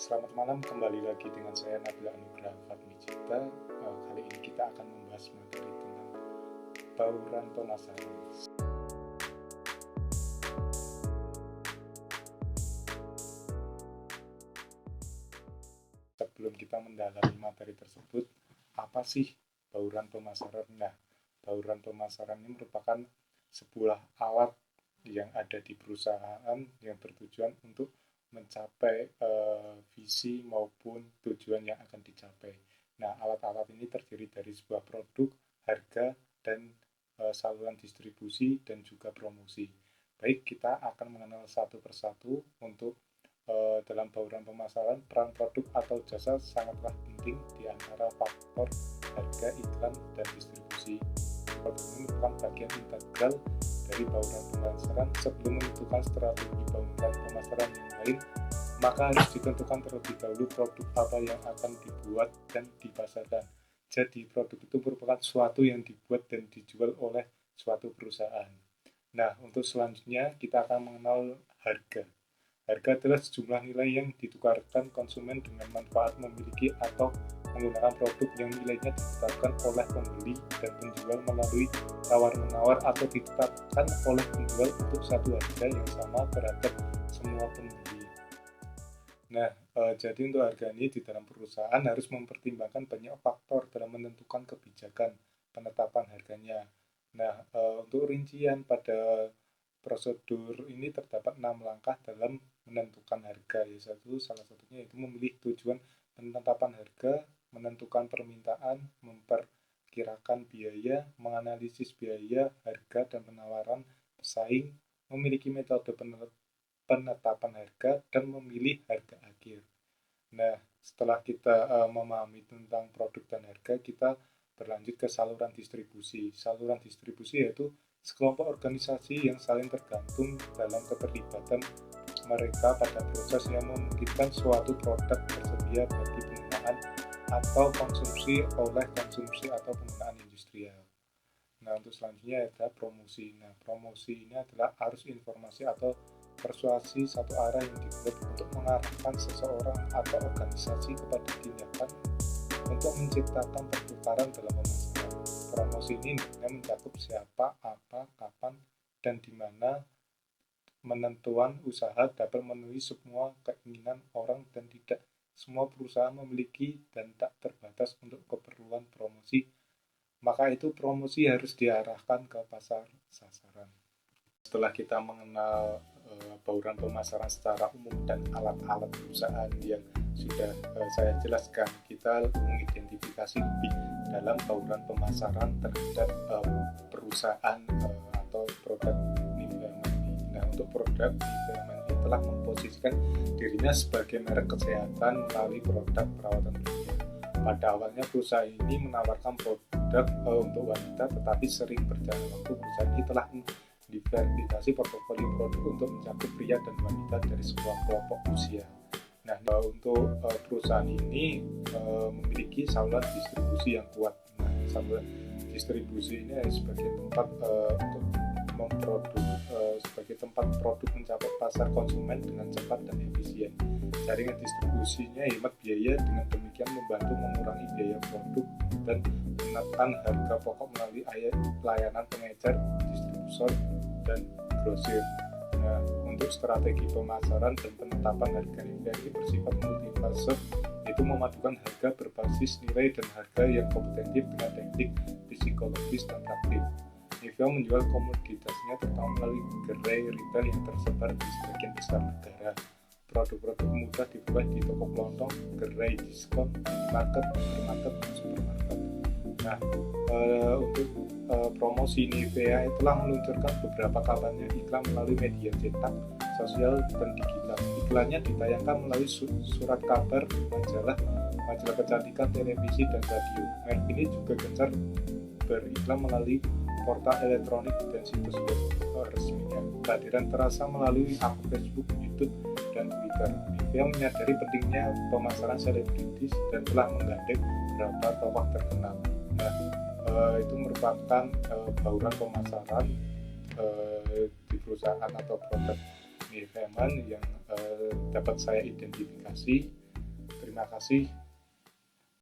Selamat malam, kembali lagi dengan saya Nabila Anugrah Fatmijita. Kali ini kita akan membahas materi tentang bauran pemasaran. Sebelum kita mendalami materi tersebut, apa sih bauran pemasaran? Nah, bauran pemasaran ini merupakan sebuah alat yang ada di perusahaan yang bertujuan untuk mencapai visi maupun tujuan yang akan dicapai. Nah, alat-alat ini terdiri dari sebuah produk, harga, dan saluran distribusi dan juga promosi. Baik, kita akan mengenal satu persatu untuk dalam bauran pemasaran. Peran produk atau jasa sangatlah penting di antara faktor harga, iklan, dan distribusi. Produk ini merupakan bagian integral dari bauran pemasaran. Sebelum menentukan strategi bauran pemasaran yang lain, maka harus ditentukan terlebih dahulu produk apa yang akan dibuat dan dipasarkan. Jadi produk itu merupakan sesuatu yang dibuat dan dijual oleh suatu perusahaan. Nah, untuk selanjutnya kita akan mengenal harga. Harga adalah sejumlah nilai yang ditukarkan konsumen dengan manfaat memiliki atau menggunakan produk yang nilainya ditetapkan oleh pembeli dan penjual melalui tawar-menawar atau ditetapkan oleh penjual untuk satu harga yang sama terhadap semua pembeli. Nah, jadi untuk harga ini di dalam perusahaan harus mempertimbangkan banyak faktor dalam menentukan kebijakan penetapan harganya. Nah, untuk rincian pada prosedur ini terdapat 6 langkah dalam menentukan harga. Salah satunya yaitu memilih tujuan penetapan harga, menentukan permintaan, memperkirakan biaya, menganalisis biaya, harga dan penawaran pesaing, memiliki metode penetapan harga, dan memilih harga akhir. Nah, setelah kita memahami tentang produk dan harga, kita berlanjut ke saluran distribusi. Saluran distribusi yaitu sekelompok organisasi yang saling tergantung dalam keterlibatan mereka pada proses yang memungkinkan suatu produk tersedia bagi penggunaan atau konsumsi oleh konsumsi atau penggunaan industrial. Nah, untuk selanjutnya ada promosi. Nah, promosi ini adalah arus informasi atau persuasi satu arah yang dibuat untuk mengarahkan seseorang atau organisasi kepada tindakan untuk menciptakan pertukaran dalam pemasaran. Promosi ini mencakup siapa, apa, kapan, dan di mana menentuan usaha dapat memenuhi semua keinginan orang dan tidak semua perusahaan memiliki dan tak terbatas untuk keperluan promosi. Maka itu promosi harus diarahkan ke pasar sasaran. Setelah kita mengenal bauran pemasaran secara umum dan alat-alat perusahaan yang sudah saya jelaskan, kita mengidentifikasi lebih dalam bauran pemasaran terhadap perusahaan atau produk Nivea Mani. Nah, untuk produk Nivea Mani telah memposisikan dirinya sebagai merek kesehatan melalui produk perawatan dunia. Pada awalnya perusahaan ini menawarkan produk untuk wanita, tetapi sering berjalan waktu perusahaan ini telah diverifikasi portofolio produk untuk mencakup pria dan wanita dari sebuah kelompok usia. Nah, untuk perusahaan ini memiliki saluran distribusi yang kuat. Nah, saluran distribusi ini sebagai tempat untuk sebagai tempat produk mencapai pasar konsumen dengan cepat dan efisien. Jaringan distribusinya hemat biaya, dengan demikian membantu mengurangi biaya produk dan menekan harga pokok melalui layanan pengecer, distributor, dan grosir. Nah, untuk strategi pemasaran dan penetapan harga Nivea ini bersifat multifase, yaitu memadukan harga berbasis nilai dan harga yang kompetitif dengan teknik psikologis dan taktik. Nivea menjual komoditasnya terutama melalui gerai retail yang tersebar di sebagian besar negara. Produk-produk mudah diperoleh di toko kelontong, gerai diskon, minimarket, supermarket, dan supermarket. Nah, untuk promosi Nivea telah meluncurkan beberapa kampanye iklan melalui media cetak, sosial, dan digital. Iklannya ditayangkan melalui surat kabar, majalah kecantikan, televisi, dan radio. Merek ini juga gencar beriklan melalui portal elektronik dan situs web resminya. Kehadiran terasa melalui akun Facebook, YouTube, dan Twitter. Nivea menyadari pentingnya pemasaran selebritis dan telah menggandeng beberapa tokoh terkenal. Nah, itu merupakan bauran pemasaran di perusahaan atau produk Nivea Mani yang dapat saya identifikasi. Terima kasih.